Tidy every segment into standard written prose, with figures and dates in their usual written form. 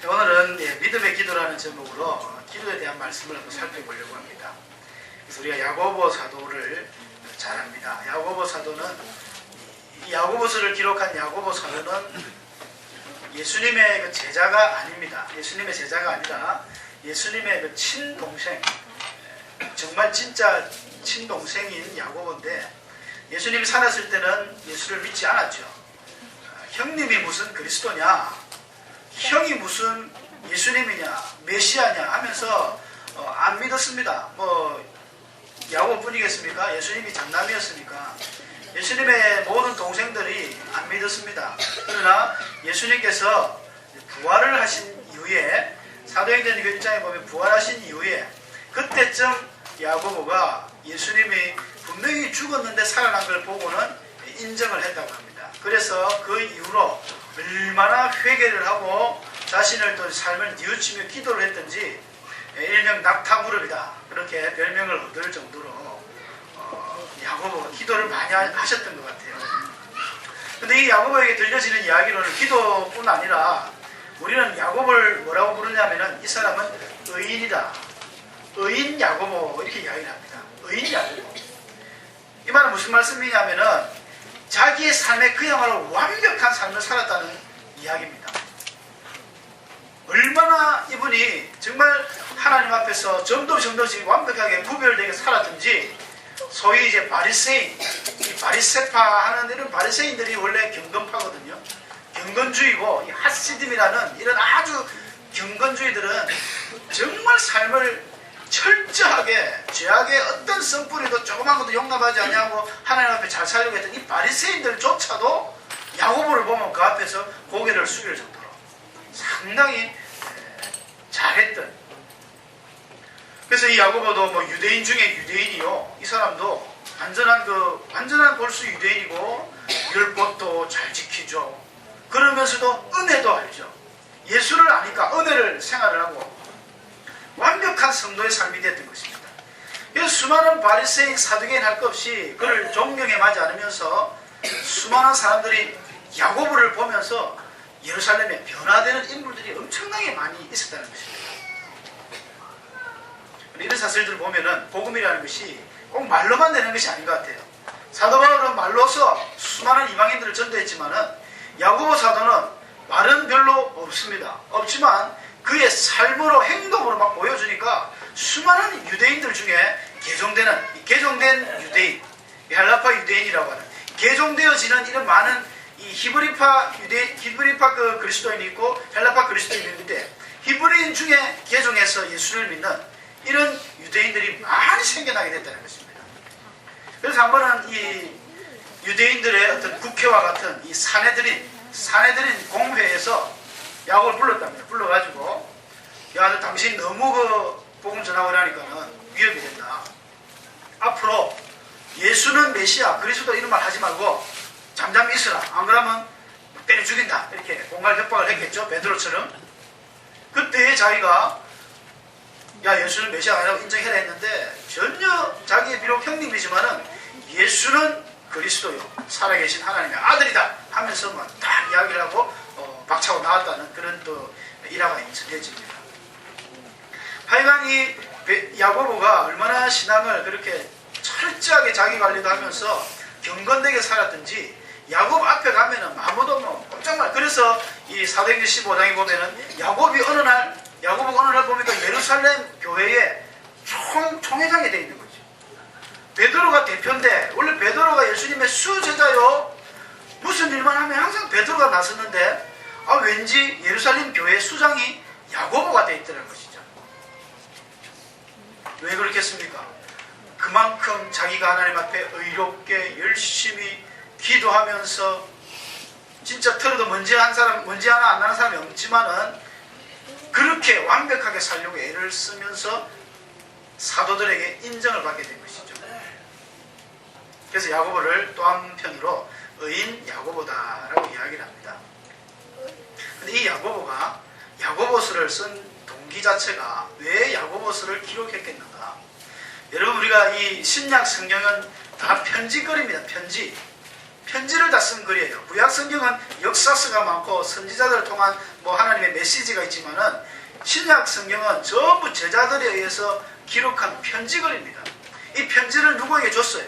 오늘은 믿음의 기도라는 제목으로 기도에 대한 말씀을 한번 살펴보려고 합니다. 그래서 우리가 야고보 사도를 잘 압니다. 야고보 사도는 이 야고보서를 기록한 야고보 사도는 예수님의 그 제자가 아닙니다. 예수님의 제자가 아니라 예수님의 그 친동생, 정말 진짜 친동생인 야고보인데, 예수님이 살았을 때는 예수를 믿지 않았죠. 형님이 무슨 그리스도냐, 형이 무슨 예수님이냐, 메시아냐 하면서 안 믿었습니다. 야고보뿐이겠습니까? 예수님이 장남이었으니까 예수님의 모든 동생들이 안 믿었습니다. 그러나 예수님께서 부활을 하신 이후에, 사도행전 1장에 보면 부활하신 이후에 그때쯤 야고보가 예수님이 분명히 죽었는데 살아난 걸 보고는 인정을 했다고 합니다. 그래서 그 이후로 얼마나 회개를 하고 자신을 또 삶을 뉘우치며 기도를 했던지 일명 낙타무릎이다, 그렇게 별명을 얻을 정도로 야고보가 기도를 많이 하셨던 것 같아요. 근데 이 야고보에게 들려지는 이야기로는 기도뿐 아니라 우리는 야고보를 뭐라고 부르냐면은 이 사람은 의인이다, 의인 야고보, 이렇게 이야기를 합니다. 의인 야고보. 이 말은 무슨 말씀이냐면은 자기의 삶에 그야말로 완벽한 삶을 살았다는 이야기입니다. 얼마나 이분이 정말 하나님 앞에서 점도씩 완벽하게 구별되게 살았든지, 소위 이제 바리새인, 이 바리새파 하는 이런 바리새인들이 원래 경건파거든요. 경건주의고, 이 하시딤이라는 이런 아주 경건주의들은 정말 삶을 철저하게 죄악의 어떤 성뿌리도 조그만 것도 용납하지 않냐고 하나님 앞에 잘 살려고 했던 이 바리새인들조차도 야고보를 보면 그 앞에서 고개를 숙일 정도로 상당히 잘했던. 그래서 이 야고보도 유대인 중에 유대인이요, 이 사람도 완전한 골수 유대인이고 율법도 잘 지키죠. 그러면서도 은혜도 알죠. 예수를 아니까 은혜를 생활을 하고 완벽한 성도의 삶이 됐던 것입니다. 그래서 수많은 바리새인, 사두개인 할 것 없이 그를 존경해 마지 않으면서 수많은 사람들이 야고보를 보면서 예루살렘에 변화되는 인물들이 엄청나게 많이 있었다는 것입니다. 이런 사실들을 보면은 복음이라는 것이 꼭 말로만 되는 것이 아닌 것 같아요. 사도 바울은 말로서 수많은 이방인들을 전도했지만은 야고보 사도는 말은 별로 없지만 그의 삶으로, 행동으로 막 보여주니까 수많은 유대인들 중에 개종된 유대인, 헬라파 유대인이라고 하는, 개종되어지는 이런 많은 이 히브리파 그 그리스도인이 있고 헬라파 그리스도인이 있는데, 히브리인 중에 개종해서 예수를 믿는 이런 유대인들이 많이 생겨나게 됐다는 것입니다. 그래서 한 번은 이 유대인들의 어떤 국회와 같은 이 사내들인 공회에서 야고보를 불렀답니다. 불러가지고, 야, 당신 너무 그 복음 전하고 하니까는 위협이 된다. 앞으로 예수는 메시아, 그리스도 이런 말 하지 말고 잠잠히 있으라. 안 그러면 때려 죽인다. 이렇게 공갈 협박을 했겠죠. 베드로처럼. 그때 자기가 야, 예수는 메시아가 아니라고 인정해라 했는데, 전혀 자기의 비록 형님이지만은 예수는 그리스도요, 살아계신 하나님의 아들이다 하면서 딱 이야기를 하고 박차고 나왔다는 그런 또 일화가 전해집니다. 하여간 이 야고보가 얼마나 신앙을 그렇게 철저하게 자기 관리도 하면서 경건되게 살았든지, 야고보 앞에 가면은 아무도 깜짝 놀라. 그래서 이 사도행전 15장에 보면은 야고보가 어느 날 보니까 예루살렘 교회에 총회장이 되어 있는 거죠. 베드로가 대표인데, 원래 베드로가 예수님의 수제자요, 무슨 일만 하면 항상 베드로가 나섰는데, 왠지 예루살렘 교회 수장이 야고보가 되어 있더라는 것이죠. 왜 그렇겠습니까? 그만큼 자기가 하나님 앞에 의롭게 열심히 기도하면서, 진짜 털어도 먼지 하나 안 나는 사람이 없지만은 그렇게 완벽하게 살려고 애를 쓰면서 사도들에게 인정을 받게 된 것이죠. 그래서 야고보를 또 한편으로 의인 야고보다라고 이야기를 합니다. 근데 이 야고보가 야고보서를 쓴 동기 자체가 왜 야고보서를 기록했겠는가? 여러분, 우리가 이 신약 성경은 다 편지거리입니다. 편지. 편지를 다 쓴 글이에요. 구약 성경은 역사서가 많고 선지자들을 통한 뭐 하나님의 메시지가 있지만은 신약 성경은 전부 제자들에 의해서 기록한 편지글입니다. 이 편지를 누구에게 줬어요?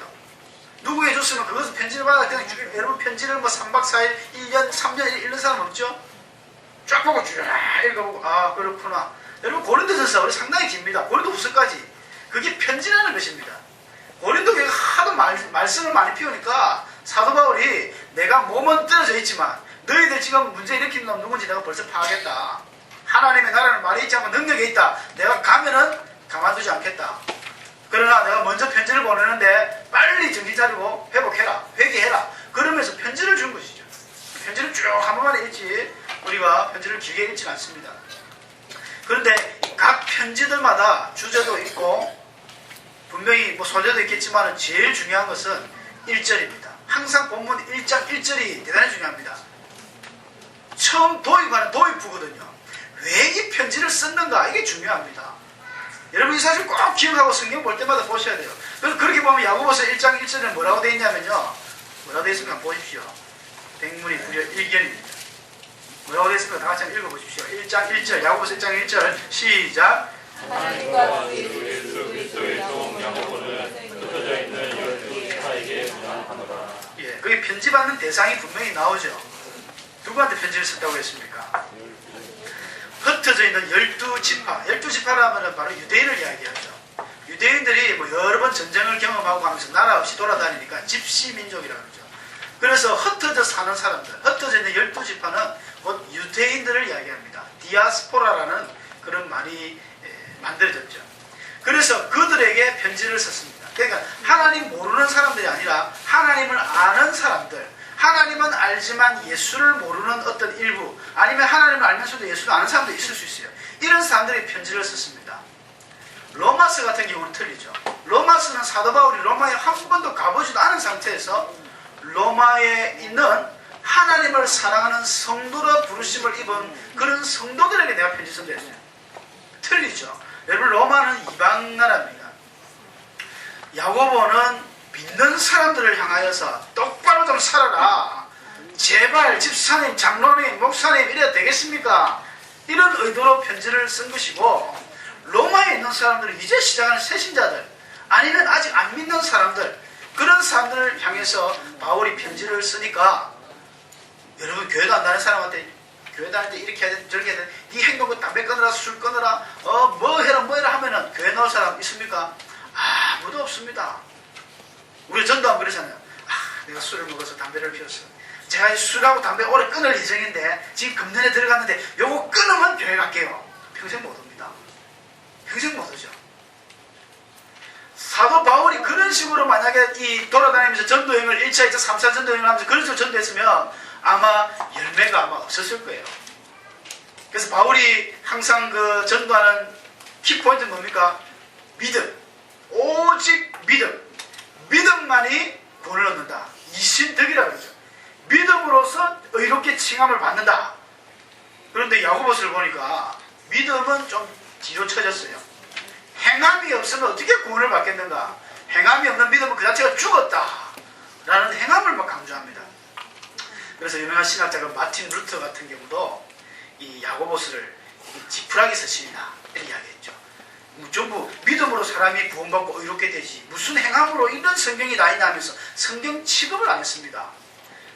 누구에게 줬으면 그것을 편지를 받아 그냥 여러분 편지를 뭐 3박 4일, 1년, 3년 읽는 사람 없죠? 쫙 보고 쭉 읽어보고 아 그렇구나. 여러분 고린도전서 우리 상당히 깁니다. 고린도후서까지 그게 편지라는 것입니다. 고린도 교회가 하도 말씀을 많이 피우니까 사도 바울이 내가 몸은 떨어져 있지만 너희들 지금 문제 일으키는 놈 누군지 내가 벌써 파악했다. 하나님의 나라는 말이 있지 않고 능력이 있다. 내가 가면은 가만두지 않겠다. 그러나 내가 먼저 편지를 보내는데 빨리 정신 차리고 회복해라. 회개해라. 그러면서 편지를 준 것이죠. 편지를 쭉 한 번만에 읽지 우리가 편지를 길게 읽지는 않습니다. 그런데 각 편지들마다 주제도 있고 분명히 뭐 소재도 있겠지만 제일 중요한 것은 1절입니다. 항상 본문 1장 1절이 대단히 중요합니다. 처음 도입하는 도입부거든요. 왜 이 편지를 썼는가 이게 중요합니다. 여러분 이 사실 꼭 기억하고 성경 볼 때마다 보셔야 돼요. 그래서 그렇게 보면 야고보서 1장 1절에 뭐라고 되어 있냐면요. 뭐라고 되어 있습니까? 보십시오. 백문이 불여 일견입니다. 뭐라고 되어 있습니까? 다 같이 한번 읽어보십시오. 1장 1절 야고보서 1장 1절 시작. 하나님과 예수 그리스도의 종 야고보는 흩어져 있는 12지파에게 문안하노라. 예, 거기 편지받는 대상이 분명히 나오죠. 누구한테 편지를 썼다고 했습니까? 흩어져 있는 12지파. 12지파라 하면 바로 유대인을 이야기하죠. 유대인들이 뭐 여러 번 전쟁을 경험하고 하면서 나라 없이 돌아다니니까 집시민족이라고 그러죠. 그래서 흩어져 사는 사람들, 흩어져 있는 12지파는 곧 유대인들을 이야기합니다. 디아스포라라는 그런 말이 만들어졌죠. 그래서 그들에게 편지를 썼습니다. 그러니까 하나님 모르는 사람들이 아니라 하나님을 아는 사람들, 하나님은 알지만 예수를 모르는 어떤 일부, 아니면 하나님을 알면서도 예수를 아는 사람도 있을 수 있어요. 이런 사람들이 편지를 썼습니다. 로마서 같은 경우는 틀리죠. 로마서는 사도 바울이 로마에 한 번도 가보지도 않은 상태에서 로마에 있는 하나님을 사랑하는 성도로 부르심을 입은 그런 성도들에게 내가 편지 쓴다 했어요. 틀리죠. 여러분 로마는 이방 나라입니다. 야고보는 믿는 사람들을 향하여서 똑바로 좀 살아라. 제발 집사님, 장로님, 목사님 이래도 되겠습니까? 이런 의도로 편지를 쓴 것이고 로마에 있는 사람들은 이제 시작하는 새신자들 아니면 아직 안 믿는 사람들 그런 사람들을 향해서 바울이 편지를 쓰니까 여러분 교회도 안 다니는 사람한테 교회 다닐 때 이렇게 해야 돼 저렇게 해야 돼 네 행동은 담배 끊으라 술 끊으라 뭐 해라 뭐 해라 하면은 교회 나올 사람 있습니까? 아무도 없습니다. 우리 전도하면 그러잖아요. 내가 술을 먹어서 담배를 피웠어. 제가 술하고 담배 오래 끊을 예정인데 지금 금년에 들어갔는데 요거 끊으면 교회 갈게요. 평생 못 옵니다. 평생 못 오죠. 사도 바울이 그런 식으로 만약에 이 돌아다니면서 전도여행을 1차, 2차, 3차 전도여행을 하면서 그런 식으로 전도했으면 아마 열매가 아마 없었을 거예요. 그래서 바울이 항상 그 전도하는 키포인트는 뭡니까? 믿음. 오직 믿음. 믿음만이 구원을 얻는다. 이신덕이라고 그러죠. 믿음으로서 의롭게 칭함을 받는다. 그런데 야고보서를 보니까 믿음은 좀 뒤로 쳐졌어요. 행함이 없으면 어떻게 구원을 받겠는가? 행함이 없는 믿음은 그 자체가 죽었다. 라는 행함을 막 강조합니다. 그래서 유명한 신학자가 마틴 루터 같은 경우도 이 야고보서를 지푸라기 서신이다. 이렇게 이야기했죠. 전부 믿음으로 사람이 구원받고 의롭게 되지 무슨 행함으로 이런 성경이 나 있나 하면서 성경 취급을 안 했습니다.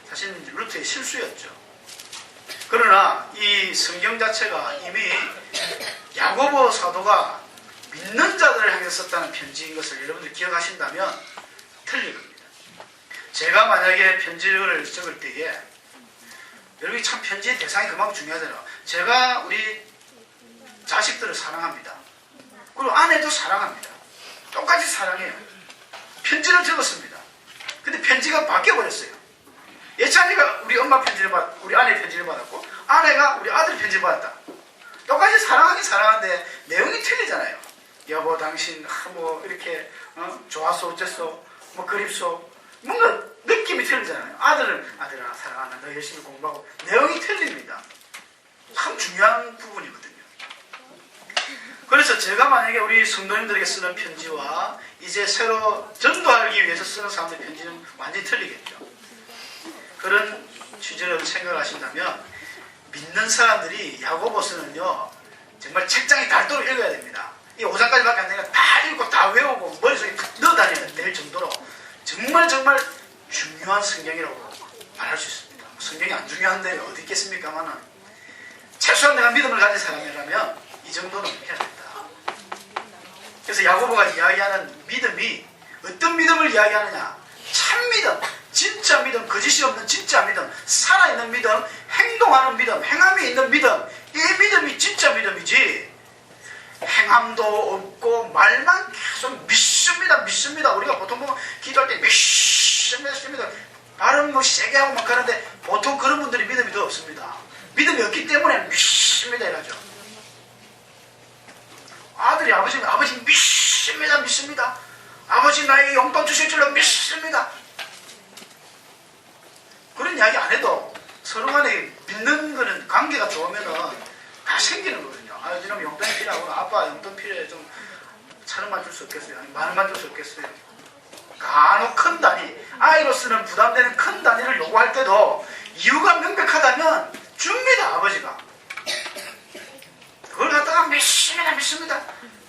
사실 루터의 실수였죠. 그러나 이 성경 자체가 이미 야고보 사도가 믿는 자들을 향해 썼다는 편지인 것을 여러분들 기억하신다면 틀릴 겁니다. 제가 만약에 편지를 적을 때에 여러분이 참 편지의 대상이 그만큼 중요하잖아요. 제가 우리 자식들을 사랑합니다. 그리고 아내도 사랑합니다. 똑같이 사랑해요. 편지를 적었습니다. 근데 편지가 바뀌어버렸어요. 예찬이가 우리 엄마 편지를 우리 아내 편지를 받았고 아내가 우리 아들 편지를 받았다. 똑같이 사랑하긴 사랑하는데 내용이 틀리잖아요. 여보 당신 뭐 이렇게 좋았어 어쨌어 뭐 그립소 뭔가 느낌이 틀리잖아요. 아들은 아들아 사랑한다 너 열심히 공부하고 내용이 틀립니다. 참 중요한 부분이거든요. 그래서 제가 만약에 우리 성도님들에게 쓰는 편지와 이제 새로 전도하기 위해서 쓰는 사람들의 편지는 완전히 틀리겠죠. 그런 취지로 생각하신다면 믿는 사람들이 야고보서는요 정말 책장이 닳도록 읽어야 됩니다. 이 5장까지밖에 안 되니까 다 읽고 다 외우고 머릿속에 넣어 다녀야 될 정도로 정말 중요한 성경이라고 말할 수 있습니다. 성경이 안 중요한데 어디 있겠습니까만은 최소한 내가 믿음을 가진 사람이라면 이 정도는 해야 된다. 그래서 야고보가 이야기하는 믿음이 어떤 믿음을 이야기하느냐, 참 믿음, 진짜 믿음, 거짓이 없는 진짜 믿음, 살아있는 믿음, 행동하는 믿음, 행함이 있는 믿음, 이 믿음이 진짜 믿음이지 행함도 없고 말만 계속 믿습니다. 우리가 보통 보면 기도할 때 믿습니다. 발음 뭐 세게 하고 막 하는데 보통 그런 분들이 믿음이 더 없습니다. 믿음이 없기 때문에 믿습니다 이라죠. 아들이 아버지 믿습니다. 아버지 나에게 용돈 주실 줄로 믿습니다. 그런 이야기 안 해도 서로 간에 믿는 거는 관계가 좋으면은 다 생기는 거거든요. 아, 이놈 용돈이 필요하구나. 아빠 용돈 필요해. 좀 1,000원만 줄 수 없겠어요? 아니, 10,000원만 줄 수 없겠어요? 간혹 큰 단위, 아이로서는 부담되는 큰 단위를 요구할 때도 이유가 명백하다면 줍니다, 아버지가. 그걸 갖다가 믿습니다.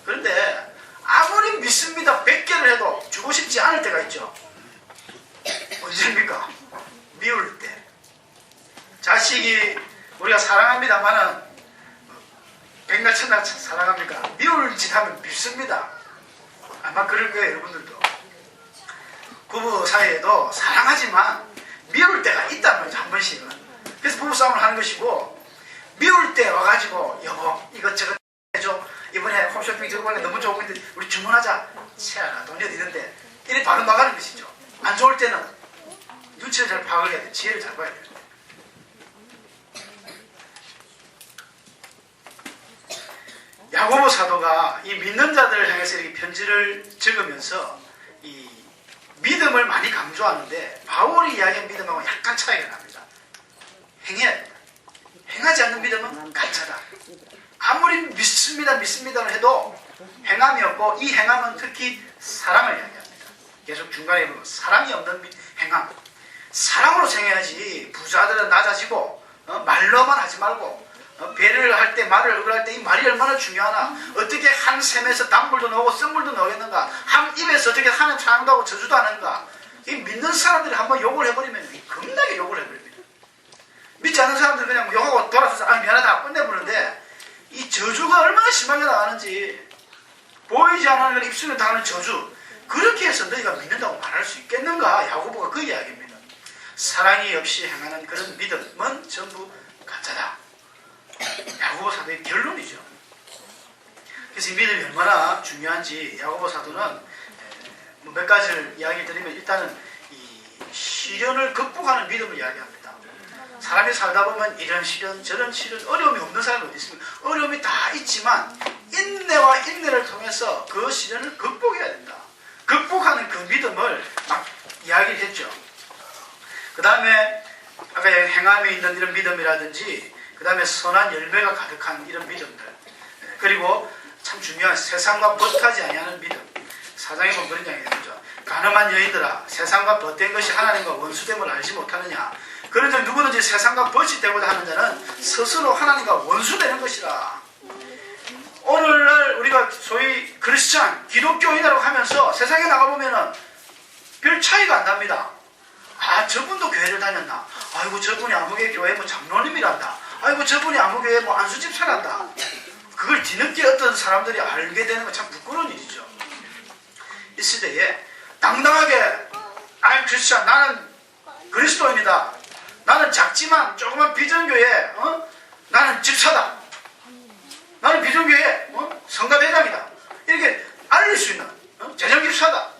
그런데 아무리 믿습니다 100개를 해도 주고 싶지 않을 때가 있죠. 언제입니까? 미울 때. 자식이 우리가 사랑합니다만은 백날 천날 사랑합니까? 미울 짓 하면 밉습니다. 아마 그럴 거예요, 여러분들도. 부부 사이에도 사랑하지만 미울 때가 있단 말이죠, 한 번씩은. 그래서 부부싸움을 하는 것이고, 미울 때 와가지고 여보 이것저것 해줘, 이번에 홈쇼핑 들고 가니까 너무 좋은 건데 우리 주문하자. 채아라 돈이 어디 있는데, 이래 바로 나가는 것이죠. 안 좋을 때는 눈치를 잘 파악을 해야 돼. 지혜를 잘 봐야 돼요. 야고보 사도가 이 믿는 자들을 향해서 이렇게 편지를 적으면서 이 믿음을 많이 강조하는데 바울이 이야기한 믿음하고 약간 차이가 납니다. 행해야 됩니다. 행하지 않는 믿음은 가짜다. 아무리 믿습니다를 해도 행함이 없고, 이 행함은 특히 사랑을 이야기합니다. 계속 중간에 보면 사랑이 없는 행함. 사랑으로 생해야지. 부자들은 낮아지고 말로만 하지 말고 배를 할 때, 말을 얼굴할 때 이 말이 얼마나 중요하나. 어떻게 한 샘에서 단물도 나오고 썩물도 나오겠는가. 한 입에서 어떻게 하는 찬양도 하고 저주도 하는가. 이 믿는 사람들이 한번 욕을 해버리면 겁나게 욕을 해버립니다. 믿지 않는 사람들 그냥 욕하고 돌아서서 아 미안하다 끝내버리는데, 이 저주가 얼마나 심하게 나가는지, 보이지 않는 걸 입술에 당하는 저주, 그렇게 해서 너희가 믿는다고 말할 수 있겠는가. 야고보가 그 이야기입니다. 사랑이 없이 행하는 그런 믿음은 전부 가짜다. 야고보 사도의 결론이죠. 그래서 이 믿음이 얼마나 중요한지 야고보 사도는 몇 가지를 이야기 드리면, 일단은 이 시련을 극복하는 믿음을 이야기합니다. 사람이 살다 보면 이런 시련 저런 시련, 어려움이 없는 사람이 어디 있습니까? 어려움이 다 있지만 인내와 인내를 통해서 그 시련을 극복해야 된다. 극복하는 그 믿음을 막 이야기를 했죠. 그 다음에 아까 행함이 있는 이런 믿음이라든지, 그 다음에 선한 열매가 가득한 이런 믿음들, 그리고 참 중요한 세상과 벗하지 아니하는 믿음. 사장이 보면 그런 이야기가 되죠. 가늠한 여인들아, 세상과 벗된 것이 하나님과 원수됨을 알지 못하느냐. 그런데 누구든지 세상과 벗이 되고자 하는 자는 스스로 하나님과 원수되는 것이라. 오늘날 우리가 소위 크리스찬, 기독교인이라고 하면서 세상에 나가보면은 별 차이가 안 납니다. 아, 저분도 교회를 다녔나? 아이고, 저분이 아무개 교회 뭐 장로님이란다. 아이고, 저분이 아무개 뭐 안수집사란다. 그걸 뒤늦게 어떤 사람들이 알게 되는 건 참 부끄러운 일이죠. 이 시대에 당당하게 I'm Christian, 나는 그리스도인이다. 나는 작지만 조그만 비전교회, 나는 집사다. 나는 비전교회 성가대장이다. 이렇게 알릴 수 있는 재정집사다.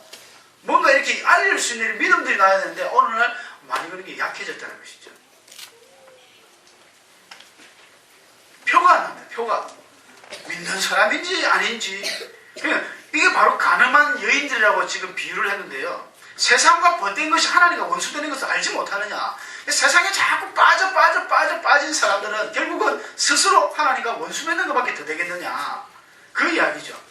뭔가 이렇게 알릴 수 있는 믿음들이 나야 되는데, 오늘날 많이 그런 게 약해졌다는 것이죠. 표가 안 납니다. 표가. 믿는 사람인지 아닌지. 이게 바로 가늠한 여인들이라고 지금 비유를 했는데요. 세상과 벗된 것이 하나님과 원수되는 것을 알지 못하느냐. 세상에 자꾸 빠진 사람들은 결국은 스스로 하나님과 원수 맺는 것밖에 더 되겠느냐. 그 이야기죠.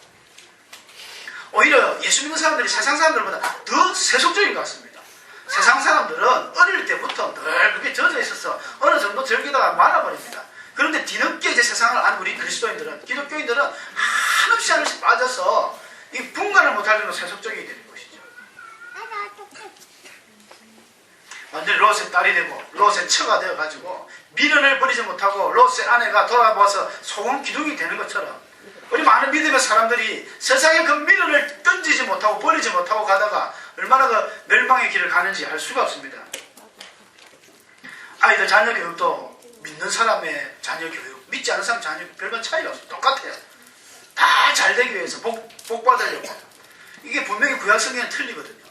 오히려 예수 믿는 사람들이 세상 사람들보다 더 세속적인 것 같습니다. 세상 사람들은 어릴 때부터 늘 그렇게 젖어 있어서 어느 정도 즐기다가 말아버립니다. 그런데 뒤늦게 이제 세상을 안 우리 그리스도인들은, 기독교인들은 한없이 빠져서 이 분간을 못할 정도로 세속적이게 되는 것이죠. 완전히 롯의 딸이 되고 롯의 처가 되어가지고 미련을 버리지 못하고 롯의 아내가 돌아와서 소금 기둥이 되는 것처럼 우리 많은 믿음의 사람들이 세상에 그 미련을 던지지 못하고 버리지 못하고 가다가 얼마나 그 멸망의 길을 가는지 알 수가 없습니다. 아이들 자녀 교육도 믿는 사람의 자녀 교육, 믿지 않는 사람 자녀 교육 별반 차이가 없어요. 똑같아요. 다 잘 되기 위해서 복 받으려고. 이게 분명히 구약성경은 틀리거든요.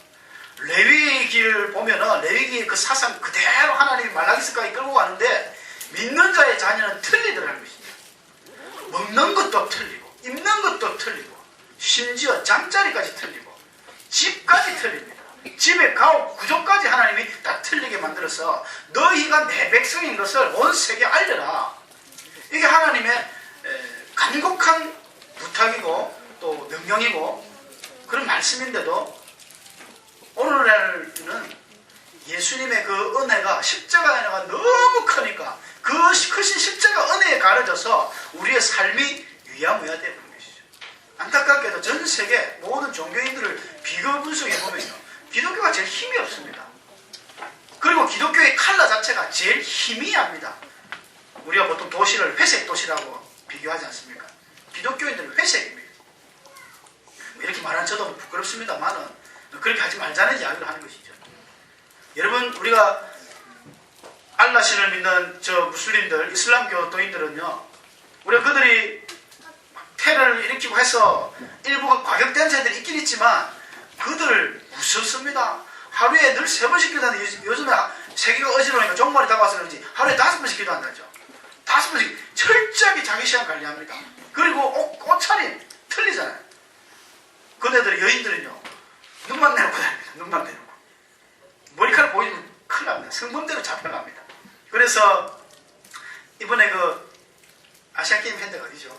레위기를 보면은 레위기의 그 사상 그대로 하나님이 말라기스까지 끌고 가는데 믿는 자의 자녀는 틀리더라는 것입니다. 먹는 것도 틀리고 입는 것도 틀리고 심지어 잠자리까지 틀리고 집까지 틀립니다. 집의 가옥 구조까지 하나님이 다 틀리게 만들어서 너희가 내 백성인 것을 온 세계에 알려라. 이게 하나님의 간곡한 부탁이고 또 명령이고 그런 말씀인데도 오늘날은 예수님의 그 은혜가 십자가 은혜가 너무 크니까 그 크신 십자가 은혜에 가려져서 우리의 삶이 위야무야 되는 것이죠. 안타깝게도 전 세계 모든 종교인들을 비교 분석해 보면요, 기독교가 제일 힘이 없습니다. 그리고 기독교의 칼라 자체가 제일 희미합니다. 우리가 보통 도시를 회색 도시라고 비교하지 않습니까? 기독교인들은 회색입니다. 이렇게 말하는 저도 부끄럽습니다만은 그렇게 하지 말자는 이야기를 하는 것이죠. 여러분, 우리가 알라신을 믿는 저 무슬림들, 이슬람교도인들은요, 우리가 그들이 테러를 일으키고 해서 일부 과격된 자들이 있긴 있지만 그들 무섭습니다. 하루에 늘 3번씩 기도하는데 요즘에 세계가 어지러우니까 종말이 다가와서 그런지 하루에 5번씩 기도한다죠. 5번씩 철저하게 자기 시간 관리합니다. 그리고 옷차림 틀리잖아요. 그네들의 여인들은요, 눈만 내놓고 다닙니다. 눈만 내놓고. 머리카락 보이면 큰일 납니다. 성범대로 잡혀갑니다. 그래서 이번에 그 아시안게임 팬데가 어디죠?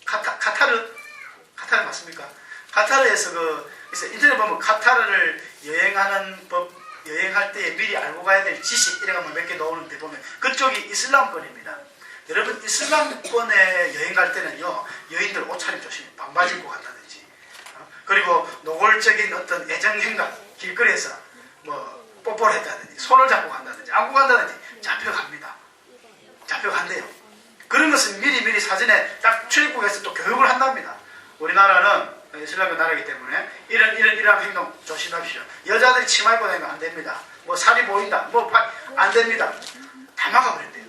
카타르 맞습니까? 카타르에서 그래서 인터넷 보면 카타르를 여행하는 법, 여행할 때 미리 알고 가야 될 지식 이래가 몇 개 나오는데 보면 그쪽이 이슬람권입니다. 여러분, 이슬람권에 여행 갈 때는요, 여인들 옷차림 조심해. 반바지 입고 간다든지, 그리고 노골적인 어떤 애정 행각, 길거리에서 뭐 뽀뽀를 했다든지, 손을 잡고 간다든지, 안고 간다든지 잡혀갑니다. 잡혀간대요. 그런 것은 미리 사전에 딱 출입국에서 또 교육을 한답니다. 우리나라는 이슬람교 나라이기 때문에 이런 행동 조심하십시오. 여자들이 치마 입고 다니면 안 됩니다. 뭐 살이 보인다, 뭐 안 됩니다. 다 막아버린대요.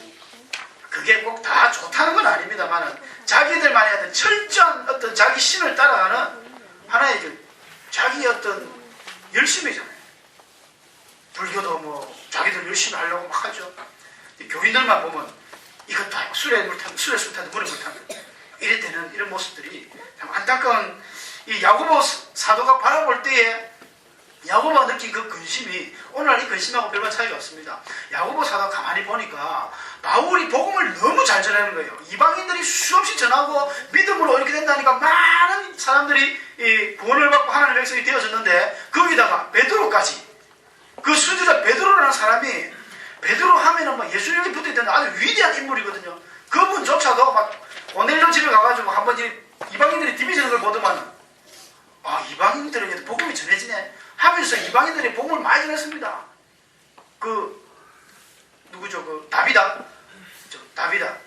그게 꼭 다 좋다는 건 아닙니다만은 자기들만의 어떤 철저한 어떤 자기 신을 따라가는 하나의 자기의 어떤 열심이잖아요. 불교도 뭐 자기들 열심히 하려고 막 하죠. 교인들만 보면 이것도 아니고 술에 술 타도 물에 물 타도 이럴 때는 이런 모습들이 참 안타까운, 이 야고보 사도가 바라볼 때에 야고보가 느낀 그 근심이 오늘날 이 근심하고 별반 차이가 없습니다. 야고보 사도가 가만히 보니까 바울이 복음을 너무 잘 전하는 거예요. 이방인들이 수없이 전하고 믿음으로 이렇게 된다니까 많은 사람들이 이 구원을 받고 하나님의 백성이 되어졌는데 거기다가 베드로까지, 그 수지자 베드로라는 사람이 베드로 하면은 막 예수님이 붙어있던 아주 위대한 인물이거든요. 그분조차도 막 고넬료 집에 가가지고 한번 이방인들이 디비전을 걸 보더만, 아, 이방인들에게도 복음이 전해지네 하면서 이방인들이 복음을 많이 전했습니다. 누구죠? 다비다,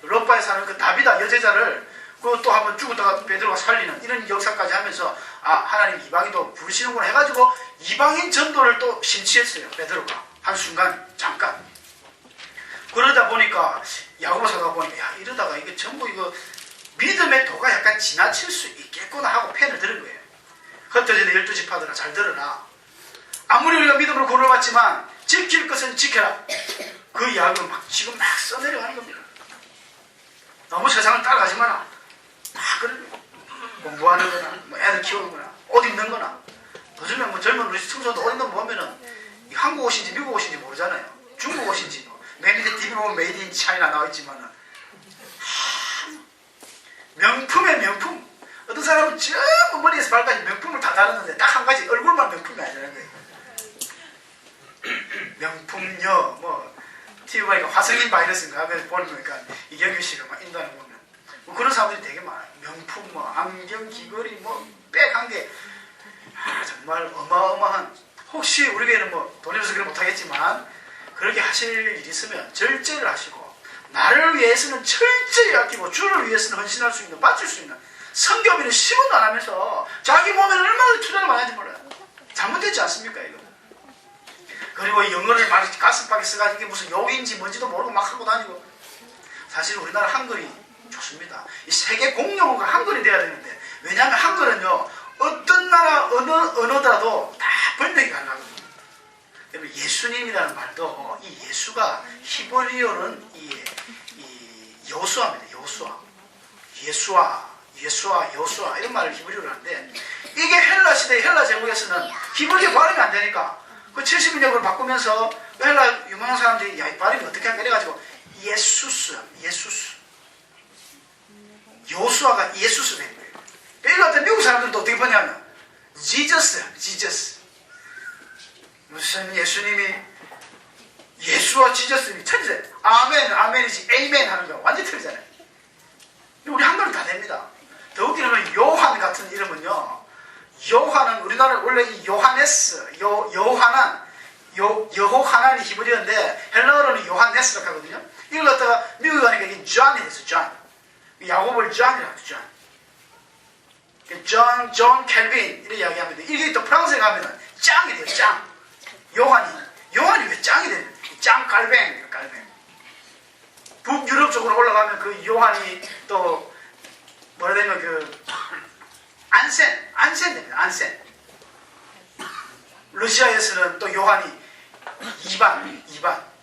롯바에 사는 그 다비다 여제자를 또 한번 죽었다가 베드로가 살리는 이런 역사까지 하면서, 아, 하나님 이방인도 부르시는구나 해가지고 이방인 전도를 또 심취했어요. 베드로가 한순간 잠깐. 그러다 보니까 야고보 사도가 보니까, 야, 이러다가 이게 전부 이거 믿음의 도가 약간 지나칠 수 있겠구나 하고 펜을 들은 거예요. 흩어지는 12지파들아 잘 들어라. 아무리 우리가 믿음으로 구원을 받지만 지킬 것은 지켜라. 그 이야기를 지금 막 써내려가는 겁니다. 너무 세상을 따라가지 마라. 다 그런 거예요. 공부하는 거나 뭐 애들 키우는 거나 옷 입는 거나. 요즘에 뭐 젊은 우리 청소도 옷 입는 거 보면은 한국 옷인지 미국 옷인지 모르잖아요. 중국 옷인지 뭐. 맨 밑에 TV 보면 메이드 인 차이나 나와있지만은 명품의 명품. 어떤 사람은 전부 머리에서 발까지 명품을 다 다루는데 딱 한 가지 얼굴만 명품이 아니라는 거예요. 명품녀 뭐 TV 보니까 화성인 바이러스인가 그래서 보는 거니까 이경규 씨가 막 인도하는 거 보면 뭐 그런 사람들이 되게 많아요. 명품 뭐 안경 귀걸이 뭐 백 한 개 정말 어마어마한 혹시 우리 교회는 뭐 돈이 없어서 그래 못하겠지만 그렇게 하실 일이 있으면 절제를 하시고 나를 위해서는 철저히 아끼고 주를 위해서는 헌신할 수 있는 바칠 수 있는 성교비는 10원도 안 하면서 자기 몸에 얼마나 투자를 많이 하는지 몰라요. 잘못되지 않습니까 이거? 그리고 영어를 막 가슴팍에 써가지고 이게 무슨 욕인지 뭔지도 모르고 막 하고 다니고 사실 우리나라 한글이 좋습니다. 이 세계 공용어가 한글이 돼야 되는데 왜냐하면 한글은요 어떤 나라 언어더라도 다 번역이 가능하거든요. 예수님이라는 말도 이 예수가 히브리어는 이 여수아입니다. 여수아 이런 말을 히브리어로 하는데 이게 헬라 시대 헬라 제국에서는 히브리어 발음이 안 되니까 그 70인역을 바꾸면서 헬라 유명한 사람들이 야, 이 발음이 어떻게 할까 이래가지고 예수스 여수아가 예수스 된 거예요. 이거 같은 미국 사람들도 어떻게 보냐면 지저스 무슨 예수님이 예수와 지저스님이 천재 아멘이지 에이멘 하는 거 완전히 틀리잖아요. 우리 한글은 다 됩니다. 더욱이는 요한 같은 이름은요 요한은 우리나라 원래 이 요하네스 여호하나는 히브리어인데 헬라어로는 요한네스라고 하거든요. 이걸 갖다가 미국에 가니까 이게 존이 됐어. 존 야곱을 존이라고 존 켈빈 이렇게 이야기합니다. 이게 또 프랑스에 가면은 짱이 돼요. 짱 요한이 왜 짱이 되는 짱 갈뱅 북유럽 쪽으로 올라가면 그 요한이 또 뭐라 되면 그 안센 됩니다. 안센 러시아에서는 또 요한이 일반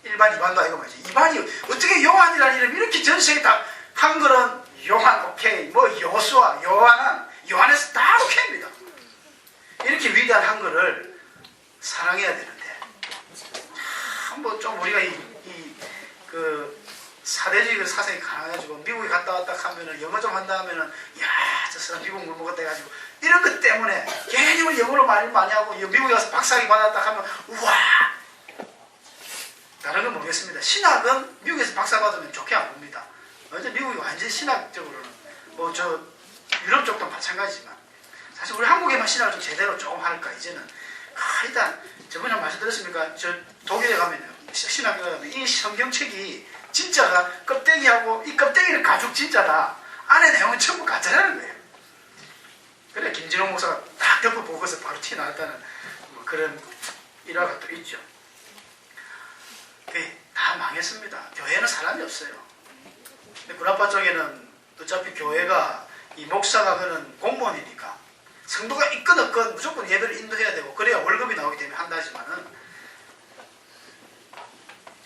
2반도 아니고 말이죠. 2반이 어떻게 요한이라는 이름이 이렇게 전 세계 다 한글은 요한 오케이 뭐 여수아 요한에서 다 오케이입니다. 이렇게 위대한 한글을 사랑해야 되는데 뭐 좀 우리가 그 사대주의 사상이 강해가지고 미국에 갔다 왔다 하면은 영어 좀 한다 하면은 야 저 사람 미국 물 먹었다 해가지고 이런 것 때문에 괜히 우리 영어로 많이 하고 미국에 가서 박사학위 받았다 하면 우와 다른 건 모르겠습니다. 신학은 미국에서 박사 받으면 좋게 안 봅니다. 어제 미국이 완전 신학적으로는 뭐 저 유럽 쪽도 마찬가지지만 사실 우리 한국에만 신학을 좀 제대로 조금 할까 이제는 일단 저번에 말씀드렸습니까? 저 독일에 가면요 신학에 가면 이 성경책이 진짜가 껍데기하고 이 껍데기는 가죽 진짜다 안에 내용은 전부 가짜라는 거예요. 그래 김진호 목사가 딱 덮어보고서 바로 튀어나왔다는 뭐 그런 일화가 또 있죠. 다 망했습니다. 교회는 사람이 없어요. 근데 구라파 쪽에는 어차피 교회가 이 목사가 그는 공무원이니까 성도가 있건 없건 무조건 예배를 인도해야 되고 그래야 월급이 나오기 때문에 한다지만은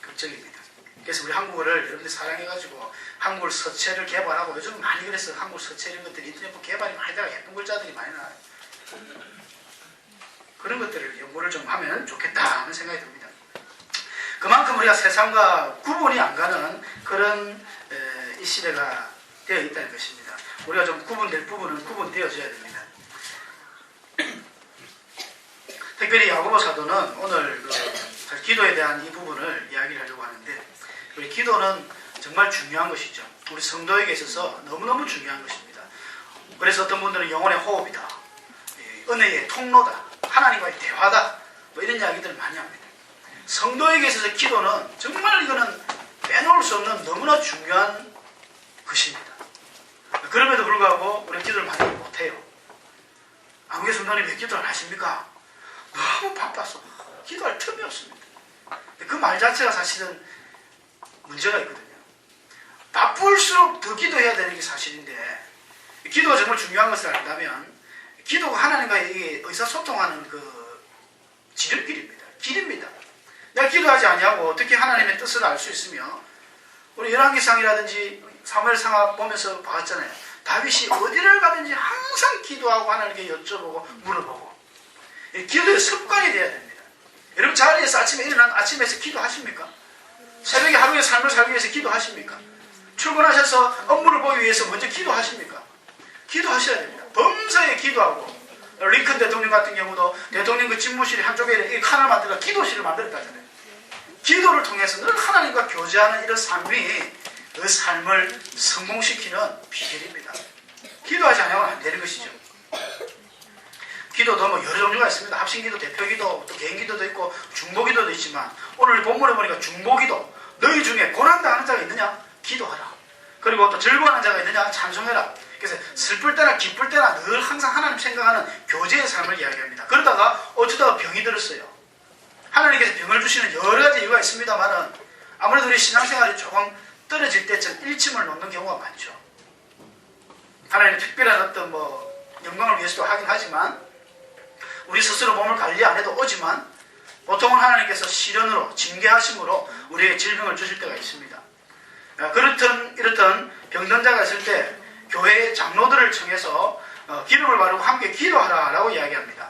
걱정입니다. 그래서 우리 한국어를 여러분들이 사랑해가지고 한국어 서체를 개발하고 요즘 많이 그래서 한국어 서체 이런 것들이 인터넷 개발이 많이 되고 예쁜 글자들이 많이 나와요. 그런 것들을 연구를 좀 하면 좋겠다 하는 생각이 듭니다. 그만큼 우리가 세상과 구분이 안 가는 그런 이 시대가 되어 있다는 것입니다. 우리가 좀 구분될 부분은 구분되어져야 됩니다. 특별히 야고보 사도는 오늘 기도에 대한 이 부분을 이야기를 하려고 하는데 우리 기도는 정말 중요한 것이죠. 우리 성도에게 있어서 너무너무 중요한 것입니다. 그래서 어떤 분들은 영혼의 호흡이다, 은혜의 통로다, 하나님과의 대화다 뭐 이런 이야기들을 많이 합니다. 성도에게 있어서 기도는 정말 이거는 빼놓을 수 없는 너무나 중요한 것입니다. 그럼에도 불구하고 우리 기도를 많이 못해요. 아무개 성도님 왜 기도를 하십니까? 너무 바빠서 기도할 틈이 없습니다. 그 말 자체가 사실은 문제가 있거든요. 바쁠수록 더 기도해야 되는 게 사실인데 기도가 정말 중요한 것을 안다면 기도가 하나님과의 이게 의사소통하는 그 지름길입니다. 길입니다. 내가 기도하지 않냐고 어떻게 하나님의 뜻을 알 수 있으며 우리 열왕기상이라든지 사무엘상 보면서 봤잖아요. 다윗이 어디를 가든지 항상 기도하고 하나님께 여쭤보고 물어보고 기도의 습관이 돼야 됩니다. 여러분 자리에서 아침에 일어난 아침에서 기도하십니까? 새벽에 하루의 삶을 살기 위해서 기도하십니까? 출근하셔서 업무를 보기 위해서 먼저 기도하십니까? 기도하셔야 됩니다. 범사에 기도하고 링컨 대통령 같은 경우도 대통령 그 집무실 한쪽에 이 칸을 만들어 기도실을 만들었다잖아요. 기도를 통해서 늘 하나님과 교제하는 이런 삶이 그 삶을 성공시키는 비결입니다. 기도하지 않으면 안 되는 것이죠. 기도도 뭐 여러 종류가 있습니다. 합심기도, 대표기도, 또 개인기도도 있고 중보기도도 있지만 오늘 본문에 보니까 중보기도, 너희 중에 고난당하는 자가 있느냐? 기도하라. 그리고 또 즐거워하는 자가 있느냐? 찬송해라. 그래서 슬플 때나 기쁠 때나 늘 항상 하나님 생각하는 교제의 삶을 이야기합니다. 그러다가 어쩌다가 병이 들었어요. 하나님께서 병을 주시는 여러 가지 이유가 있습니다만은 아무래도 우리 신앙생활이 조금 떨어질 때쯤 일침을 놓는 경우가 많죠. 하나님의 특별한 어떤 영광을 위해서도 하긴 하지만 우리 스스로 몸을 관리 안 해도 오지만 보통은 하나님께서 시련으로 징계하심으로 우리에게 질병을 주실 때가 있습니다. 이렇던 병든 자가 있을 때 교회의 장로들을 청해서 기름을 바르고 함께 기도하라라고 이야기합니다.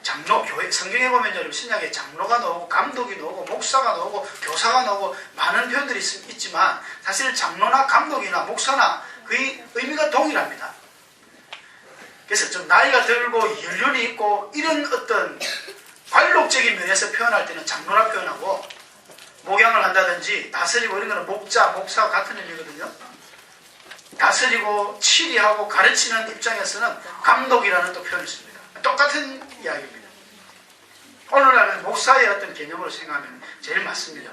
장로, 교회, 성경에 보면 여러분 신약에 장로가 나오고 감독이 나오고 목사가 나오고 교사가 나오고 많은 표현들이 있지만 사실 장로나 감독이나 목사나 그의 의미가 동일합니다. 그래서 좀 나이가 들고 연륜이 있고 이런 어떤 관록적인 면에서 표현할 때는 장로라 표현하고 목양을 한다든지 다스리고 이런 거는 목자, 목사와 같은 의미거든요. 다스리고 치리하고 가르치는 입장에서는 감독이라는 또 표현이 있습니다. 똑같은 이야기입니다. 오늘날은 목사의 어떤 개념으로 생각하면 제일 맞습니다.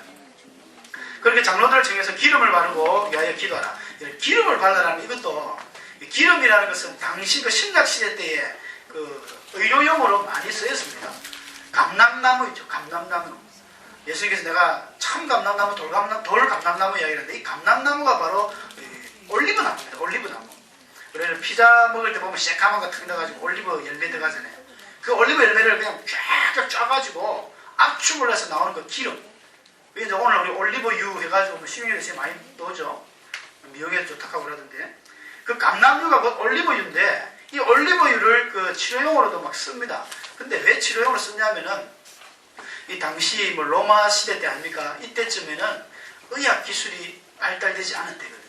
그렇게 장로들을 정해서 기름을 바르고 위하여 기도하라. 기름을 발라라는 이것도 기름이라는 것은 당시 그 신약시대 때에 그 의료용어로 많이 쓰였습니다. 감람나무 있죠. 감람나무. 예수님께서 내가 참 감람나무, 돌 감람나무 이야기를 하는데 이 감람나무가 바로 올리브나무입니다. 올리브나무. 우리는 피자 먹을 때 보면 새까만 거 턱 넣어가지고 올리브 열매 들어가잖아요. 그 올리브 열매를 그냥 쫙쫙 짜가지고 압축을 해서 나오는 그 기름. 이제 오늘 우리 올리브유 해가지고 식용유에 많이 넣죠. 미용에 좋다고 그러던데. 그 감람유가 곧 올리브유인데 이 올리브유를 그 치료용으로도 막 씁니다. 근데 왜 치료용으로 쓰냐면은 이 당시 로마 시대 때 아닙니까? 이때쯤에는 의학 기술이 발달되지 않은 때거든요.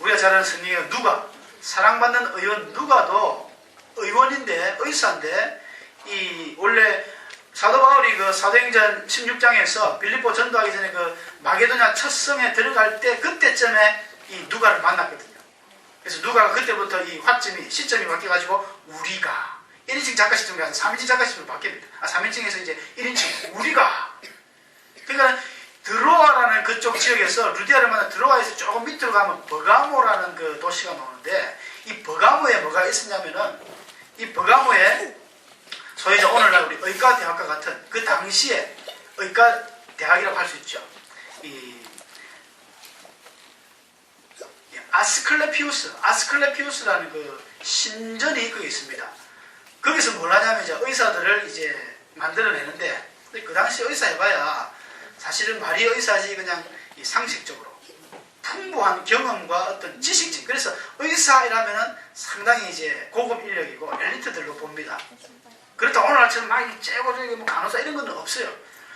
우리가 잘 아는 성경에 누가, 사랑받는 의원 누가도 의원인데 의사인데 이 원래 사도 바울이 그 사도행전 16장에서 빌립보 전도하기 전에 그 마게도냐 첫 성에 들어갈 때 그때쯤에 이 누가를 만났거든요. 그래서 누가가 그때부터 이 시점이 바뀌어가지고 우리가 1인칭 작가 시점이 아니라 3인칭 작가 시점으로 바뀝니다. 3인칭에서 이제 1인칭 우리가. 그러니까 드로아라는 그쪽 지역에서 루디아를 만나 드로아에서 조금 밑으로 가면 버가모라는 그 도시가 나오는데 이 버가모에 뭐가 있었냐면은 이 버가모에 소위 이제 오늘날 우리 의과대학과 같은 그 당시에 의과대학이라고 할 수 있죠. 이 아스클레피우스라는 그 신전이 거기 있습니다. 거기서 뭘 하냐면 이제 의사들을 이제 만들어내는데 그 당시 의사 해봐야 사실은 말이 의사지 그냥 이 상식적으로 풍부한 경험과 어떤 지식적. 그래서 의사이라면은 상당히 이제 고급 인력이고 엘리트들로 봅니다. 그렇다 오늘날처럼 막 째고 뭐 간호사 이런 건 없어요.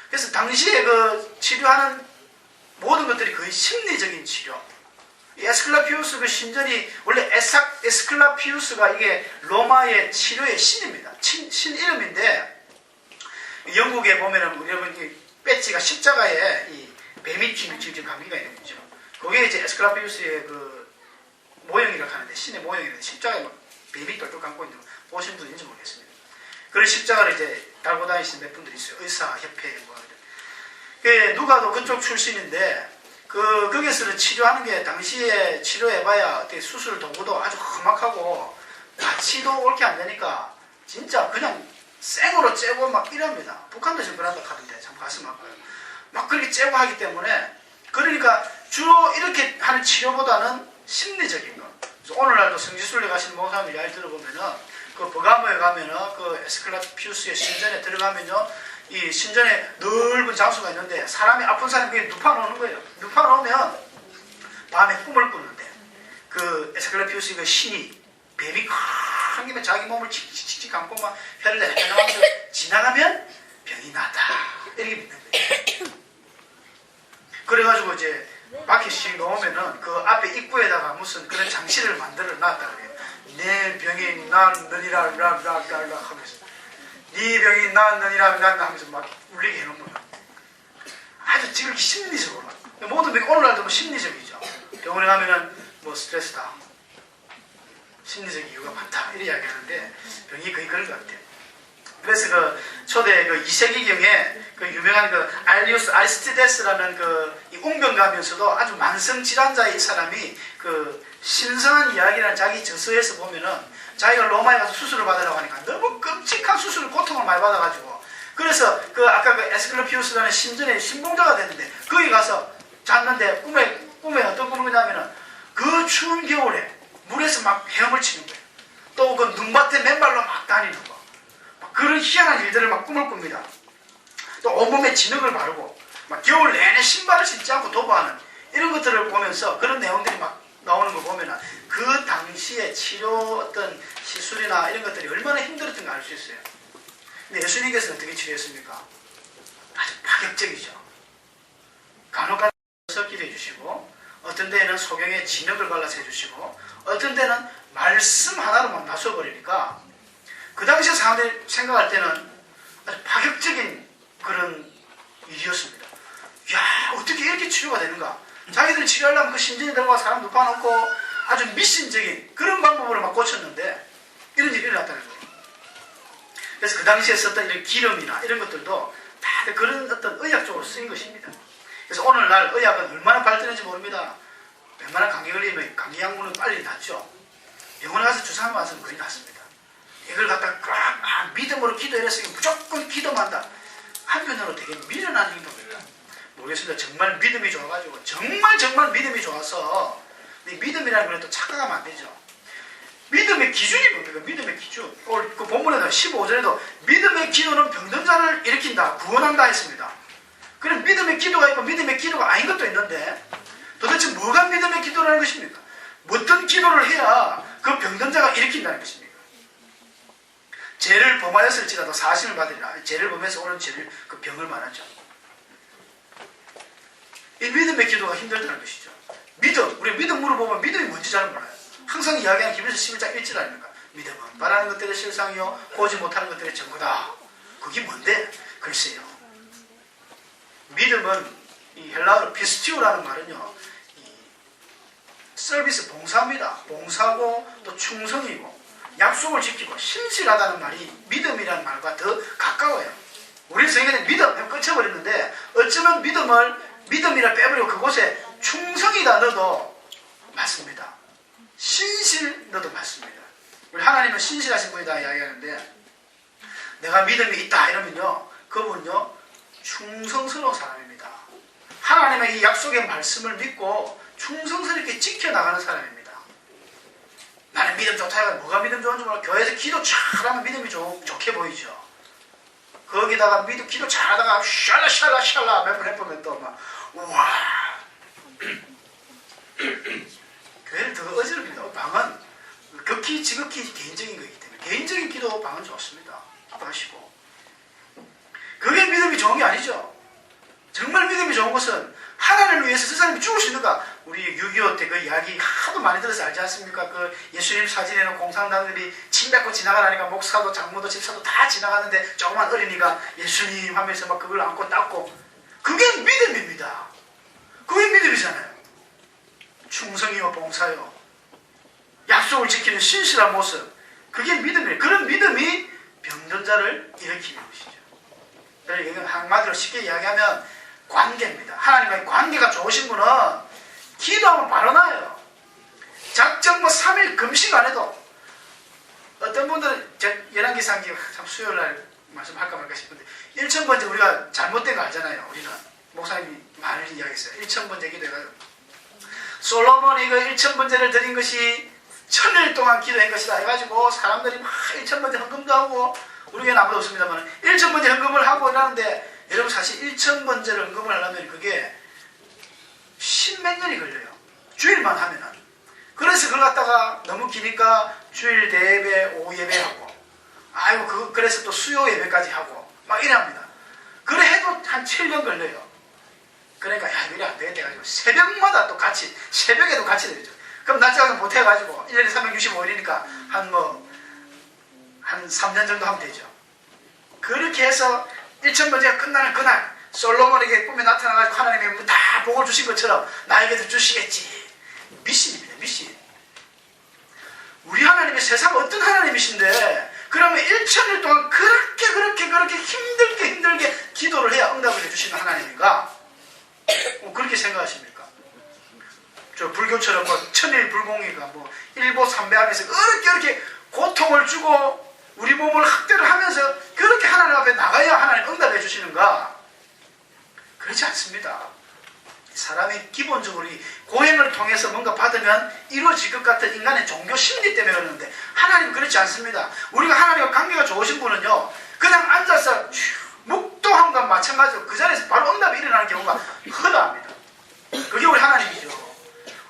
그래서 당시에 그 치료하는 모든 것들이 거의 심리적인 치료. 이 에스클라피우스 그 신전이 원래 에스클라피우스가 이게 로마의 치료의 신입니다. 신 이름인데 영국에 보면은 여러분 이 배지가 십자가에 이 뱀이 지금 감기가 있는 거죠. 그게 이제 에스클라피우스의 그 모형이라고 하는데 신의 모형인데 십자가에 막 뱀이 똘똘 감고 있는 거 보신 분인지 모르겠습니다. 그런 십자가를 이제 달고 다니시는 몇 분들이 있어요. 의사협회 뭐 그 누가도 그쪽 출신인데 거기서는 치료하는 게 당시에 치료해봐야 어떻게 수술 도구도 아주 험악하고 마취도 옳게 안 되니까 진짜 그냥 생으로 째고 막 이럽니다. 북한도 지금 그런다 하던데 참 가슴 아파요. 막 그렇게 째고 하기 때문에 그러니까 주로 이렇게 하는 치료보다는 심리적인 거. 그래서 오늘날도 성지순례 가시는 목사님 이야기 들어보면은 그 버가모에 가면은 그 에스클라피우스의 신전에 들어가면요. 이 신전에 넓은 장소가 있는데 사람이 아픈 사람이 그게 눕혀놓는 거예요. 눕혀놓으면 밤에 꿈을 꾸는데 그 에스클라피우스 그 신이 뱀이 한 김에 자기 몸을 칙칙칙 감고 막 혀를 내려가면서 지나가면 병이 나다 이렇게 믿는 거예요. 그래가지고 이제 바퀴씩 넣으면은 그 앞에 입구에다가 무슨 그런 장치를 만들어 놨다 그래요. 내 병이 낫느니라 하면서 네 병이 낫느니라 하면서 막 울리게 해놓은 거야. 아주 지극히 심리적으로. 모든 병이 오늘날도 뭐 심리적이죠. 병원에 가면은 뭐 스트레스다, 심리적 이유가 많다 이렇게 이야기하는데 병이 거의 그런 것 같아요. 그래서 그 초대 그 2세기경에 그 유명한 그 아리스티데스라는 그 웅변가면서도 아주 만성 질환자의 이 사람이 그 신성한 이야기라는 자기 저서에서 보면은 자기가 로마에 가서 수술을 받으려고 하니까 너무 끔찍한 수술을 고통을 많이 받아가지고 그래서 그 아까 그 에스클로피우스라는 신전의 신봉자가 됐는데 거기 가서 잤는데 꿈에 어떤 꿈을 꾸냐면은 그 추운 겨울에 물에서 막 헤엄을 치는 거예요. 또 그 눈밭에 맨발로 막 다니는 거. 그런 희한한 일들을 막 꿈을 꿉니다. 또 온몸에 진흙을 바르고 막 겨울 내내 신발을 신지 않고 도보하는 이런 것들을 보면서 그런 내용들이 막 나오는 걸 보면 그 당시에 치료 어떤 시술이나 이런 것들이 얼마나 힘들었던 걸 알 수 있어요. 근데 예수님께서는 어떻게 치료했습니까? 아주 파격적이죠. 간혹가다가 기도해 주시고 어떤 데에는 소경에 진흙을 발라서 해주시고 어떤 데는 말씀 하나로만 나서버리니까 그 당시에 사람들이 생각할 때는 아주 파격적인 그런 일이었습니다. 이야, 어떻게 이렇게 치료가 되는가? 자기들이 치료하려면 그 신전에 들어가 사람 눕혀놓고 아주 미신적인 그런 방법으로 막 고쳤는데 이런 일이 일어났다는 거예요. 그래서 그 당시에 썼던 이런 기름이나 이런 것들도 다 그런 어떤 의학적으로 쓰인 것입니다. 그래서 오늘날 의학은 얼마나 발전했는지 모릅니다. 웬만한 감기 걸리면 감기 약물은 빨리 낫죠. 병원에 가서 주사 한번 맞으면 거의 낫습니다. 이걸 갖다가 믿음으로 기도해서 무조건 기도만다. 한편으로 되게 미련한 행동입니다. 모르겠습니다. 정말 믿음이 좋아가지고 정말 믿음이 좋아서 믿음이라는 건 또 착각하면 안 되죠. 믿음의 기준이 뭡니까? 믿음의 기준. 오늘 그 본문에도 15절에도 믿음의 기도는 병든 자를 일으킨다, 구원한다 했습니다. 그럼 믿음의 기도가 있고 믿음의 기도가 아닌 것도 있는데 도대체 뭐가 믿음의 기도라는 것입니까? 어떤 기도를 해야 그 병든 자가 일으킨다는 것입니까? 죄를 범하였을지라도 사심을 받으리라. 죄를 범해서 오는 죄를 그 병을 말하죠. 이 믿음의 기도가 힘들다는 것이죠. 믿음, 우리 믿음 물어보면 믿음이 뭔지 잘 몰라요. 항상 이야기하는 기브리서 11장 1절 아닙니까? 믿음은 바라는 것들의 실상이요 보지 못하는 것들의 증거다. 그게 뭔데? 글쎄요. 믿음은 이 헬라어로 피스티오라는 말은요, 이 서비스 봉사입니다. 봉사고 또 충성이고 약속을 지키고 신실하다는 말이 믿음이라는 말과 더 가까워요. 우리 성경에 믿음 끝쳐버렸는데 어쩌면 믿음이라 빼버리고 그곳에 충성이다 넣어도 맞습니다. 신실 넣어도 맞습니다. 우리 하나님은 신실하신 분이다 이야기하는데 내가 믿음이 있다 이러면요 그분은요 충성스러운 사람입니다. 하나님의 이 약속의 말씀을 믿고 충성스럽게 지켜나가는 사람입니다. 나는 믿음 좋다 해가 뭐가 믿음 좋은지 몰라. 교회에서 기도 잘하면 믿음이 좋게 보이죠. 거기다가 기도 잘하다가 샬라 몇 번 해보면 또 막 우와 교회를 더 어지럽니다. 방은 극히 지극히 개인적인 거기 때문에 개인적인 기도 방은 좋습니다. 기도하시고 그게 믿음이 좋은 게 아니죠. 정말 믿음이 좋은 것은 하나님을 위해서 저 사람이 죽을 수 있는가. 우리 6.25 때 그 이야기 하도 많이 들어서 알지 않습니까? 그 예수님 사진에는 공산당들이 침 뱉고 지나가라니까 목사도 장모도 집사도 다 지나가는데 조그만 어린이가 예수님 하면서 막 그걸 안고 닦고 그게 믿음입니다. 그게 믿음이잖아요. 충성이요 봉사요 약속을 지키는 신실한 모습 그게 믿음이에요. 그런 믿음이 병든 자를 일으키는 것이죠. 그러니까 한마디로 쉽게 이야기하면 관계입니다. 하나님과의 관계가 좋으신 분은 기도하면 바로 나요. 작정 3일 금식 안 해도 어떤 분들은 열왕기상기 참 수요일날 말씀할까 말까 싶은데 1000번째 우리가 잘못된 거 알잖아요. 우리는 목사님이 많은 이야기했어요. 1000번째 기도해가지고 솔로몬이 이거 1000번째를 드린 것이 1000일 동안 기도한 것이다 해가지고 사람들이 막 1000번째 헌금도 하고 우리 교회는 아무도 없습니다만 1000번째 헌금을 하고 이러는데 여러분 사실 1000번째를 헌금을 하려면 그게 10몇 년이 걸려요. 주일만 하면은. 그래서 그걸 갖다가 너무 기니까 주일 대예배, 오후 예배하고 아이고 그래서 또 수요 예배까지 하고 막 이래 합니다. 그래 해도 한 7년 걸려요. 그러니까 야 이래 안 되겠다 해가지고 새벽마다 또 같이 새벽에도 같이 되죠. 그럼 낮에 못 해가지고 1년에 365일이니까 한 3년 정도 하면 되죠. 그렇게 해서 1000번째가 끝나는 그날 솔로몬에게 꿈에 나타나가지고 하나님이 다 복을 주신 것처럼 나에게도 주시겠지. 미신입니다. 미신. 우리 하나님이 세상 어떤 하나님이신데 그러면 1000일 동안 그렇게 힘들게 기도를 해야 응답을 해주시는 하나님인가? 그렇게 생각하십니까? 저 불교처럼 뭐 천일불공이가 뭐 일보삼배하면서 그렇게 고통을 주고 우리 몸을 학대를 하면서 그렇게 하나님 앞에 나가야 하나님 응답해 주시는가? 그렇지 않습니다. 사람이 기본적으로 이 고행을 통해서 뭔가 받으면 이루어질 것 같은 인간의 종교 심리 때문에 그러는데 하나님은 그렇지 않습니다. 우리가 하나님과 관계가 좋으신 분은요 그냥 앉아서 묵도함과 마찬가지로 그 자리에서 바로 응답이 일어나는 경우가 허다합니다. 그게 우리 하나님이죠.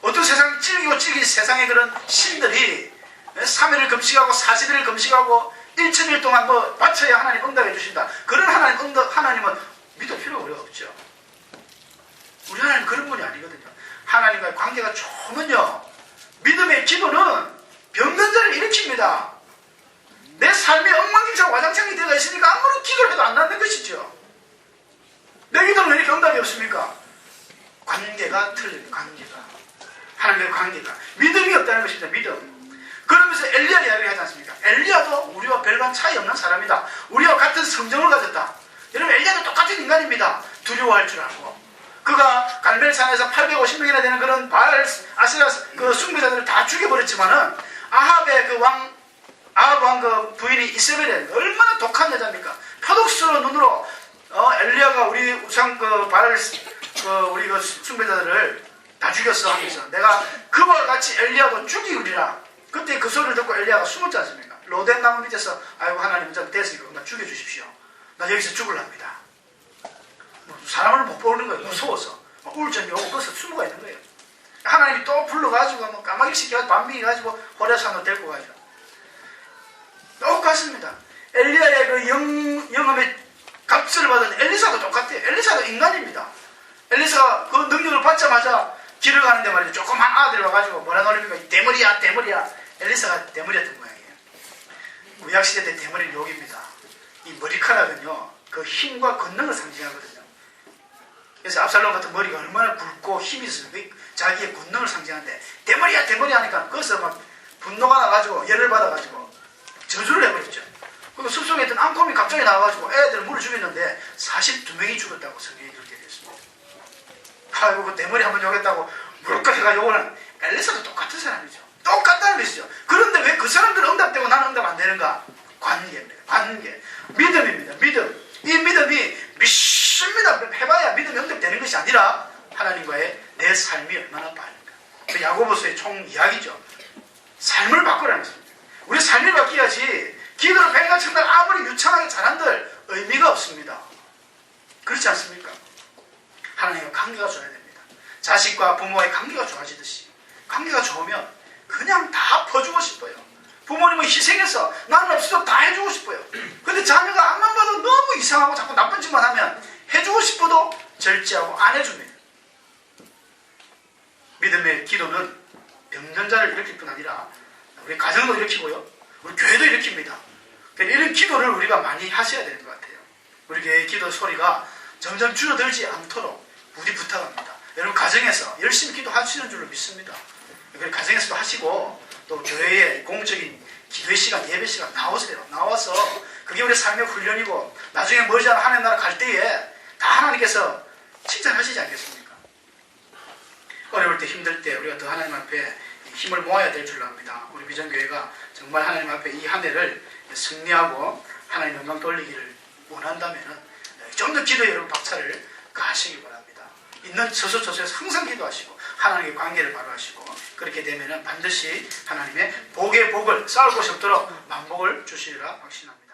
어떤 세상 찔긴 세상의 그런 신들이 3일을 금식하고 40일을 금식하고 1000일 동안 뭐 바쳐야 하나님 응답해 주신다. 그런 하나님은 믿을 필요가 우리가 없죠. 우리 하나님 그런 분이 아니거든요. 하나님과의 관계가 좋으면요 믿음의 기도는 병변자를 일으킵니다. 내 삶에 엉망진창 와장창이 되어 있으니까 아무리 기도를 해도 안 낫는 것이죠. 내 기도는 왜 이렇게 응답이 없습니까? 관계가 틀립니다. 관계가. 하나님의 관계가. 믿음이 없다는 것입니다. 믿음. 그러면서 엘리야 이야기를 하지 않습니까? 엘리야도 우리와 별반 차이 없는 사람이다. 우리와 같은 성정을 가졌다. 여러분 엘리야도 똑같은 인간입니다. 두려워할 줄 알고. 그가 갈멜산에서 850명이나 되는 그런 바알 아세라 그 숭배자들을 다 죽여버렸지만은 아합의 아합 왕 그 부인이 이세벨은 얼마나 독한 여자입니까? 표독스러운 눈으로 엘리야가 우리 우상 그 바알 우리 그 숭배자들을 다 죽였어 하면서 내가 그와 같이 엘리야도 죽이우리라. 그때 그 소리를 듣고 엘리야가 숨었지 않습니까? 로덴 나무 밑에서 아이고 하나님 좀 됐으니까 나 죽여주십시오. 나 여기서 죽을랍니다. 사람을 못 보는 거예요. 무서워서. 우울증이 오고 거기서 숨어가 있는 거예요. 하나님이 또 불러가지고 뭐 까마귀 시켜가지고 반미해가지고 호레산으로 데리고 가죠. 똑같습니다. 엘리야의 그 영험의 값을 받은 엘리사도 똑같아요. 엘리사도 인간입니다. 엘리사가 그 능력을 받자마자 길을 가는데 말이죠. 조그만 아들 와가지고 뭐라 놀립니까? 대머리야. 엘리사가 대머리였던 모양이에요. 구약시대 때 대머리는 욕입니다. 이 머리카락은요 그 힘과 권능을 상징하거든요. 그래서 압살롬 같은 머리가 얼마나 굵고 힘이 있어요. 자기의 권능을 상징하는데 대머리 하니까 거기서 막 분노가 나가지고 열을 받아가지고 저주를 해버렸죠. 그리고 숲속에 있던 앙콤이 갑자기 나와가지고 애들 물을 죽였는데 42명이 죽었다고 성경이 그렇게 됐습니다. 아이고 그 대머리 한번 욕했다고 물까지가 욕을 하는 엘리사도 똑같은 사람이죠. 똑같다는 것이죠. 그런데 왜 그 사람들은 응답되고 나는 응답 안 되는가? 관계입니다. 관계. 믿음입니다. 믿음. 이 믿음이 믿습니다. 해봐야 믿음이 응답되는 것이 아니라 하나님과의 내 삶이 얼마나 빠른가. 그 야고보서의 총 이야기죠. 삶을 바꾸라는 것입니다. 우리 삶을 바뀌어야지 기도를 백날천날 아무리 유창하게 잘한들 의미가 없습니다. 그렇지 않습니까? 하나님과 관계가 좋아야 됩니다. 자식과 부모와의 관계가 좋아지듯이 관계가 좋으면 그냥 다 퍼주고 싶어요. 부모님은 희생해서 나는 없어도 다 해주고 싶어요. 근데 자녀가 앞만 봐도 너무 이상하고 자꾸 나쁜 짓만 하면 해주고 싶어도 절제하고 안 해줍니다. 믿음의 기도는 병전자를 일으킬 뿐 아니라 우리 가정도 일으키고요. 우리 교회도 일으킵니다. 이런 기도를 우리가 많이 하셔야 되는 것 같아요. 우리 교회의 기도 소리가 점점 줄어들지 않도록 부디 부탁합니다. 여러분 가정에서 열심히 기도하시는 줄로 믿습니다. 가정에서도 하시고 또 교회의 공적인 기도의 시간, 예배 시간 나오세요. 나와서 그게 우리 삶의 훈련이고 나중에 머지않아 하나님 나라 갈 때에 다 하나님께서 칭찬하시지 않겠습니까? 어려울 때 힘들 때 우리가 더 하나님 앞에 힘을 모아야 될 줄 압니다. 우리 비전교회가 정말 하나님 앞에 이 한 해를 승리하고 하나님 영광 돌리기를 원한다면 좀 더 기도에 여러분 박차를 가시기 바랍니다. 있는 저소에서 항상 기도하시고 하나님의 관계를 바로하시고 그렇게 되면 반드시 하나님의 복의 복을 쌓을 곳이 없도록 만복을 주시리라 확신합니다.